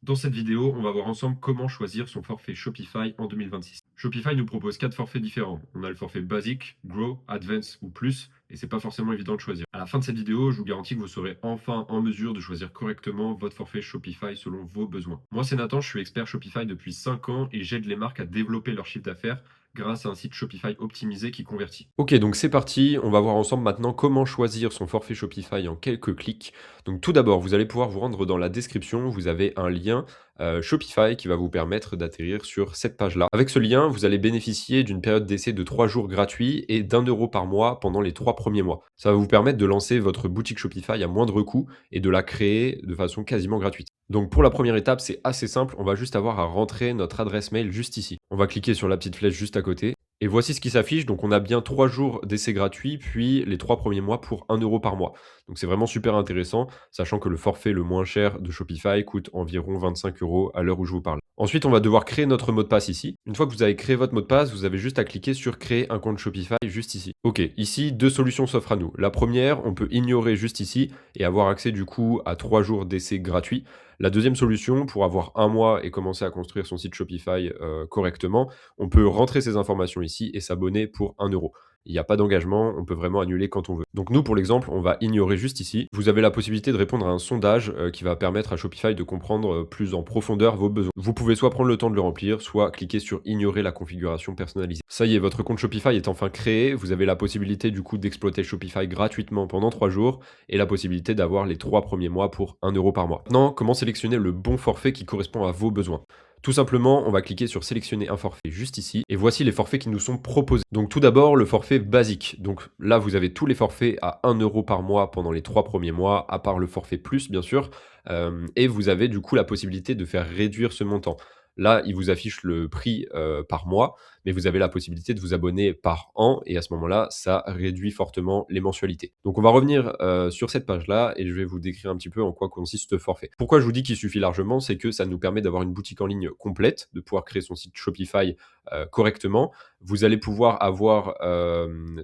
Dans cette vidéo, on va voir ensemble comment choisir son forfait Shopify en 2026. Shopify nous propose 4 forfaits différents. On a le forfait basique, Grow, Advance ou Plus, et c'est pas forcément évident de choisir. À la fin de cette vidéo, je vous garantis que vous serez enfin en mesure de choisir correctement votre forfait Shopify selon vos besoins. Moi, c'est Nathan, je suis expert Shopify depuis 5 ans et j'aide les marques à développer leur chiffre d'affaires grâce à un site Shopify optimisé qui convertit. Ok, donc c'est parti, on va voir ensemble maintenant comment choisir son forfait Shopify en quelques clics. Donc tout d'abord, vous allez pouvoir vous rendre dans la description, vous avez un lien Shopify qui va vous permettre d'atterrir sur cette page-là. Avec ce lien, vous allez bénéficier d'une période d'essai de 3 jours gratuits et d'1 € par mois pendant les 3 premiers mois. Ça va vous permettre de lancer votre boutique Shopify à moindre coût et de la créer de façon quasiment gratuite. Donc pour la première étape, c'est assez simple, on va juste avoir à rentrer notre adresse mail juste ici. On va cliquer sur la petite flèche juste à côté. Et voici ce qui s'affiche. Donc, on a bien 3 jours d'essai gratuit, puis les 3 premiers mois pour 1 € par mois. Donc, c'est vraiment super intéressant, sachant que le forfait le moins cher de Shopify coûte environ 25 € à l'heure où je vous parle. Ensuite, on va devoir créer notre mot de passe ici. Une fois que vous avez créé votre mot de passe, vous avez juste à cliquer sur créer un compte Shopify juste ici. Ok, ici, deux solutions s'offrent à nous. La première, on peut ignorer juste ici et avoir accès du coup à 3 jours d'essai gratuit. La deuxième solution, pour avoir un mois et commencer à construire son site Shopify correctement, on peut rentrer ces informations ici et s'abonner pour 1 €. Il n'y a pas d'engagement, on peut vraiment annuler quand on veut. Donc nous, pour l'exemple, on va ignorer juste ici. Vous avez la possibilité de répondre à un sondage qui va permettre à Shopify de comprendre plus en profondeur vos besoins. Vous pouvez soit prendre le temps de le remplir, soit cliquer sur ignorer la configuration personnalisée. Ça y est, votre compte Shopify est enfin créé. Vous avez la possibilité du coup d'exploiter Shopify gratuitement pendant 3 jours et la possibilité d'avoir les 3 premiers mois pour 1 € par mois. Maintenant, comment sélectionner le bon forfait qui correspond à vos besoins? Tout simplement, on va cliquer sur sélectionner un forfait juste ici et voici les forfaits qui nous sont proposés. Donc tout d'abord, le forfait basique. Donc là, vous avez tous les forfaits à 1 € par mois pendant les 3 premiers mois, à part le forfait plus, bien sûr. Et vous avez du coup la possibilité de faire réduire ce montant. Là, il vous affiche le prix par mois, mais vous avez la possibilité de vous abonner par an et à ce moment-là, ça réduit fortement les mensualités. Donc on va revenir sur cette page-là et je vais vous décrire un petit peu en quoi consiste ce forfait. Pourquoi je vous dis qu'il suffit largement, c'est que ça nous permet d'avoir une boutique en ligne complète, de pouvoir créer son site Shopify correctement. Vous allez pouvoir avoir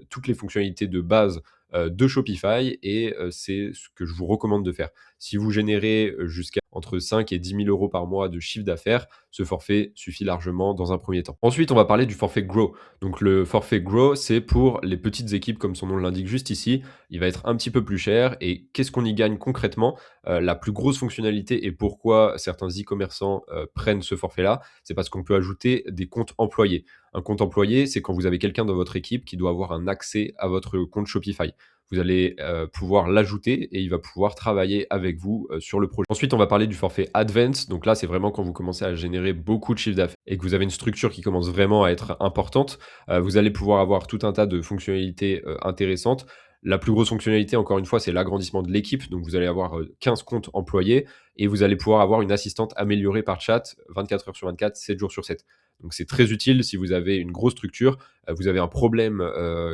toutes les fonctionnalités de base de Shopify et c'est ce que je vous recommande de faire. Si vous générez jusqu'à entre 5 et 10 000 € par mois de chiffre d'affaires, ce forfait suffit largement dans un premier temps. Ensuite, on va parler du forfait Grow. Donc le forfait Grow, c'est pour les petites équipes, comme son nom l'indique juste ici. Il va être un petit peu plus cher. Et qu'est-ce qu'on y gagne concrètement? La plus grosse fonctionnalité et pourquoi certains e-commerçants prennent ce forfait-là, c'est parce qu'on peut ajouter des comptes employés. Un compte employé, c'est quand vous avez quelqu'un dans votre équipe qui doit avoir un accès à votre compte Shopify. Vous allez pouvoir l'ajouter et il va pouvoir travailler avec vous sur le projet. Ensuite, on va parler du forfait Advance. Donc là, c'est vraiment quand vous commencez à générer beaucoup de chiffre d'affaires et que vous avez une structure qui commence vraiment à être importante. Vous allez pouvoir avoir tout un tas de fonctionnalités intéressantes. La plus grosse fonctionnalité, encore une fois, c'est l'agrandissement de l'équipe. Donc, vous allez avoir 15 comptes employés et vous allez pouvoir avoir une assistante améliorée par chat 24 heures sur 24, 7 jours sur 7. Donc, c'est très utile si vous avez une grosse structure, vous avez un problème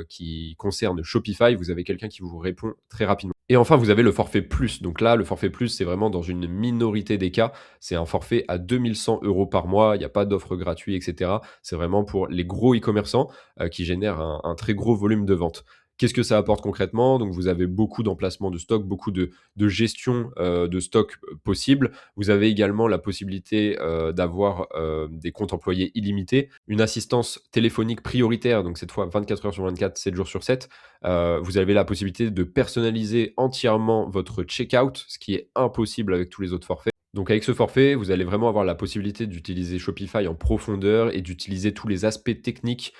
qui concerne Shopify, vous avez quelqu'un qui vous répond très rapidement. Et enfin, vous avez le forfait plus. Donc là, le forfait plus, c'est vraiment dans une minorité des cas. C'est un forfait à 2100 € par mois. Il n'y a pas d'offre gratuite, etc. C'est vraiment pour les gros e-commerçants qui génèrent un très gros volume de vente. Qu'est-ce que ça apporte concrètement? Donc, vous avez beaucoup d'emplacements de stock, beaucoup de gestion de stock possible. Vous avez également la possibilité d'avoir des comptes employés illimités, une assistance téléphonique prioritaire, donc cette fois 24 heures sur 24, 7 jours sur 7. Vous avez la possibilité de personnaliser entièrement votre checkout, ce qui est impossible avec tous les autres forfaits. Donc avec ce forfait, vous allez vraiment avoir la possibilité d'utiliser Shopify en profondeur et d'utiliser tous les aspects techniques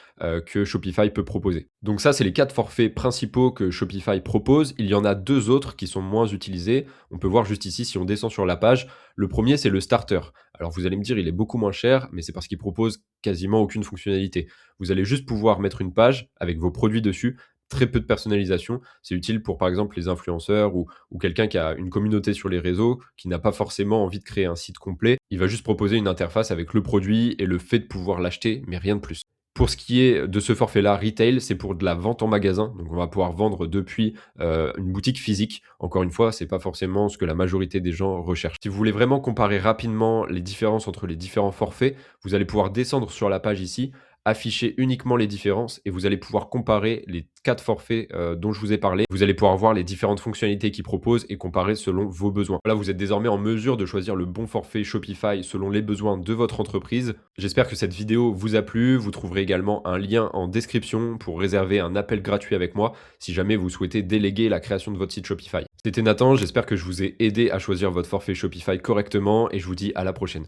que Shopify peut proposer. Donc ça, c'est les 4 forfaits principaux que Shopify propose. Il y en a 2 autres qui sont moins utilisés. On peut voir juste ici, si on descend sur la page, le premier, c'est le starter. Alors vous allez me dire, il est beaucoup moins cher, mais c'est parce qu'il propose quasiment aucune fonctionnalité. Vous allez juste pouvoir mettre une page avec vos produits dessus, très peu de personnalisation. C'est utile pour, par exemple, les influenceurs ou quelqu'un qui a une communauté sur les réseaux, qui n'a pas forcément envie de créer un site complet. Il va juste proposer une interface avec le produit et le fait de pouvoir l'acheter, mais rien de plus. Pour ce qui est de ce forfait-là, retail, c'est pour de la vente en magasin. Donc, on va pouvoir vendre depuis une boutique physique. Encore une fois, c'est pas forcément ce que la majorité des gens recherchent. Si vous voulez vraiment comparer rapidement les différences entre les différents forfaits, vous allez pouvoir descendre sur la page ici, afficher uniquement les différences et vous allez pouvoir comparer les 4 forfaits, dont je vous ai parlé. Vous allez pouvoir voir les différentes fonctionnalités qu'ils proposent et comparer selon vos besoins. Là, vous êtes désormais en mesure de choisir le bon forfait Shopify selon les besoins de votre entreprise. J'espère que cette vidéo vous a plu. Vous trouverez également un lien en description pour réserver un appel gratuit avec moi si jamais vous souhaitez déléguer la création de votre site Shopify. C'était Nathan, j'espère que je vous ai aidé à choisir votre forfait Shopify correctement et je vous dis à la prochaine.